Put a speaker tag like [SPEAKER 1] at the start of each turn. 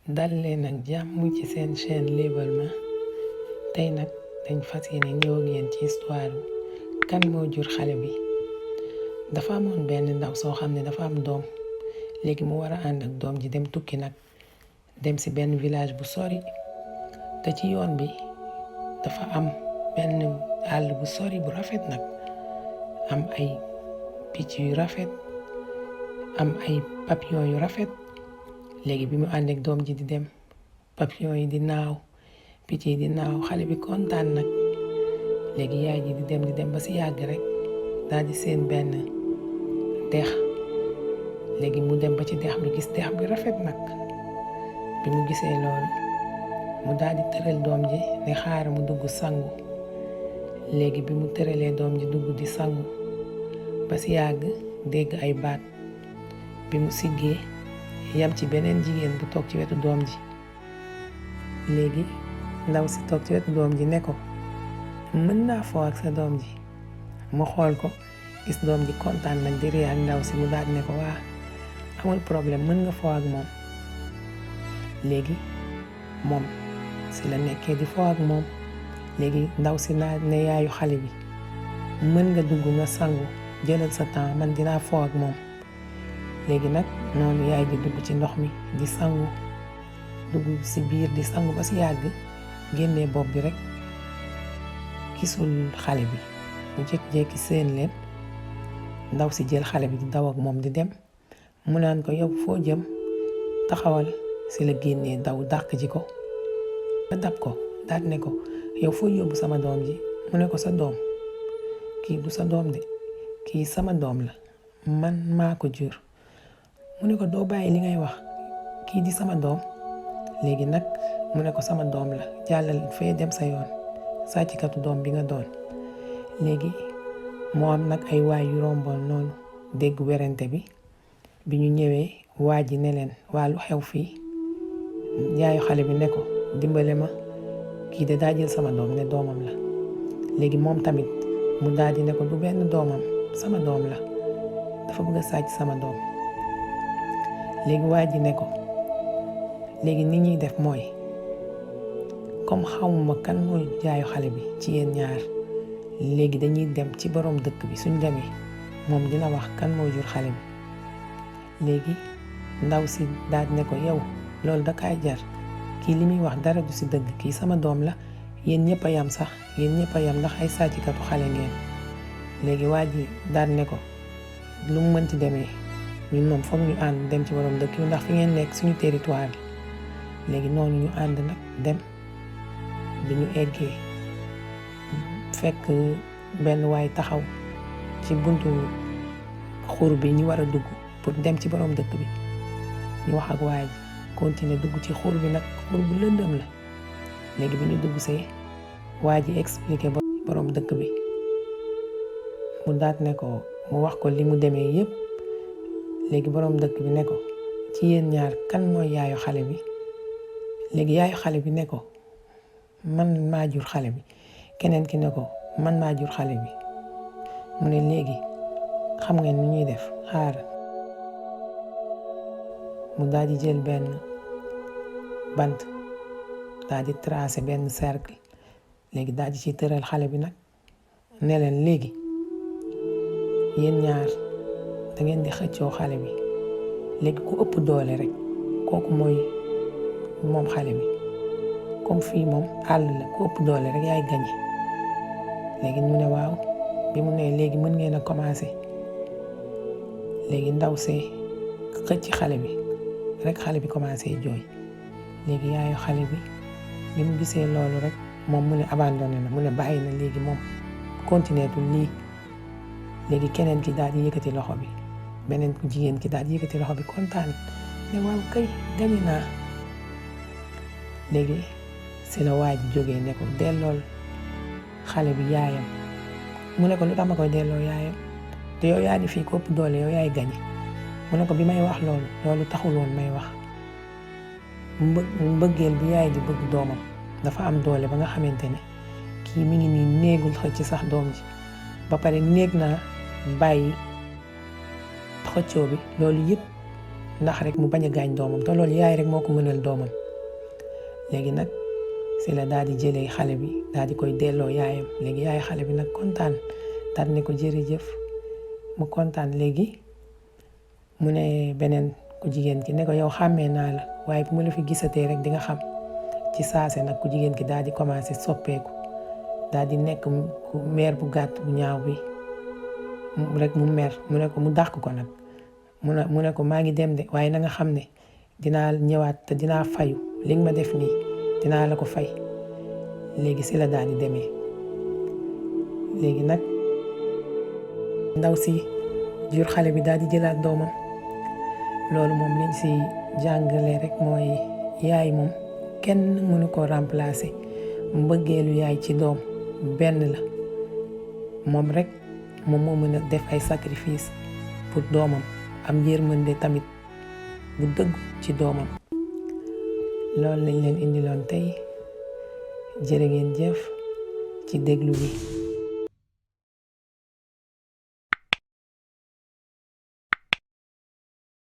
[SPEAKER 1] dal leen ak jàmm ci seen chaîne Liibal Ma. tey nag dañ fas yéene ñëw ak yéen ci histoire kan moo jur xale bi. dafa amoon benn ndaw soo xam ne dafa am doom léegi mu war a ànd ak doom ji dem tukki nag dem ci benn village bu sori te ci yoon bi dafa am benn àll bu sori bu rafet nag am ay picc yu rafet am ay papillon yu rafet. léegi bi mu ànd ak doom ji di dem papillon yi di naaw picc yi di naaw xale bi kontaan nag léegi yaay ji di dem ba ci yàgg rek daal di seen benn dex. léegi mu dem ba ci dex bi gis dex bi rafet nag bi mu gisee loolu mu daal di tëral doom ji ne xaaral mu dugg sangu. léegi bi mu tëralee doom ji dugg di sangu ba ci yàgg dégg ay baat bi mu siggee yam ci beneen jigéen bu toog ci wetu doom ji. léegi ndaw si toog ci wetu doom ji ne ko mën naa foo ak sa doom ji. mu xool ko gis doom ji kontaan nag di ree ak ndaw si mu daal ne ko waa amul problème mën nga foo ak moom. léegi moom si la nekkee di foo ak moom. léegi ndaw si naa ne yaayu xale bi mën nga dugg nga sangu jëlal sa temps man dinaa foo ak moom. léegi nag noonu yaay ji dugg ci ndox mi di sangu dugg ci biir di sangu ba ci yàgg génnee bopp bi rek gisul xale bi. mu jékki-jékki seen leen ndaw si jël xale bi di daw ak moom di dem mu naan ko yow foo jëm taxawal. ci la génnee daw dàq ji ko ba dab ko daal ne ko yow foo yóbbu sama doom ji. mu ne ko sa doom kii du sa doom de kii sama doom la man maa ko jur. mu ne ko doo bàyyi li ngay wax kii di sama doom. léegi nag mu ne ko sama doom la jàllal fee dem sa yoon sàcckatu doom bi nga doon. léegi moo am nag ay waay yu romboon noonu dégg werante bi ñu ñëwee waa ji ne leen waa lu xew fii. yaayu xale bi ne ko dimbale ma kii de daa jël sama doom ne doomam la. léegi moom tamit mu daal di ne ko du benn doomam sama doom la dafa bëgg a sàcc sama doom. léegi waa ji ne ko léegi ni ñuy def mooy comme xamuma kan mooy jaayu xale bi ci yéen ñaar léegi dañuy dem ci borom dëkk bi suñ demee moom dina wax kan moo jur xale bi. léegi ndaw si daal ne ko yow loolu da kaay jar kii li muy wax dara du ci dëgg kii sama doom la yéen ñëpp a yam sax yéen ñëpp a yam ndax ay sàcckatu xale ngeen. léegi waa ji daal ne ko lu mu mënti demee ñun moom foog ñu ànd dem ci borom dëkk bi ndax fi ngeen nekk suñu territoire la. léegi noonu ñu ànd nag dem bi ñu eggee fekk benn waay taxaw ci buntu xur bi ñu war a dugg pour dem ci borom dëkk bi. ñu wax ak waay ji continuer dugg ci xur bi nag xur bu lëndëm la. léegi bi ñu dugg see waa ji expliqué borom dëkk bi mu daat ne ko mu wax ko li mu demee yépp. léegi borom dëkk bi ne ko ci yéen ñaar kan mooy yaayu xale bi. léegi yaayu xale bi ne ko man maa jur xale bi. keneen ki ne ko man maa jur xale bi. mu ne léegi xam ngeen ni ñuy def xaar. mu daal di jël benn bant daal di tracé benn cercle. léegi daal di ci tëral xale bi nag ne leen léegi yéen ñaar da ngeen di xëccoo xale bi. léegi ku ëpp doole rek kooku mooy moom xale bi. comme fii moom àll la ku ëpp doole rek yaay gañe. léegi mu ne waaw bi mu ne léegi mën ngeen a commencé. léegi ndaw see xëcc xale bi rek xale bi commencé jooy. léegi yaayu xale bi mu gisee loolu rek moom mu ne abandonné na mu ne bàyyi na léegi moom continué tul lii. léegi keneen ki daal di yëkkati loxo bi beneen ku jigéen ki daal di yëkkati loxo bi kontaan ne waaw kay gañe naa. léegi si la waa ji jógee ne ko dellool xale bi yaayam. mu ne ko lu tax ma koy delloo yaayam te yow yaa ni fii ko ëpp doole yow yaay gañe. mu ne ko bi may wax loolu taxul woon may wax mbëggeel bi yaay di bëgg doomam dafa am doole ba nga xamante ne kii mi ngi nii néegul xëcc sax doom ji ba pare néeg naa bàyyi xëccoo bi loolu yëpp ndax rek mu bañ a gaañ doomam te loolu yaay rek moo ko mënal doomam. léegi nag si la daal di jëlee xale bi daal di koy delloo yaayam. léegi yaay xale bi nag kontaan daal ne ko jërëjëf. mu kontaan léegi mu ne beneen ku jigéen ki ne ko yow xàmmee naa la waaye bu ma la fi gisatee rek di nga xam. ci saase nag ku jigéen ki daal di commencé soppeeku daal di nekk ku meer bu gàtt bu ñaaw bi rek mu mer mu ne ko mu dàq ko nag mu ne ko maa ngi dem de waaye na nga xam ne dinaa ñëwaat te dinaa fayu li nga ma def nii dinaa la ko fay. léegi si la daal di demee. léegi nag ndaw si jur xale bi daal di jëlaat doomam. loolu moom liñ si jàngale rek mooy yaay moom kenn mënu ko remplacer. mbëggeelu yaay ci doom benn la moom rek moom moo mën a def ay sacrifice pour doomam am yërmande tamit bu dëgg ci doomam. loolu lañ leen indiloon tey jërë ngeen jëf ci déglu bi.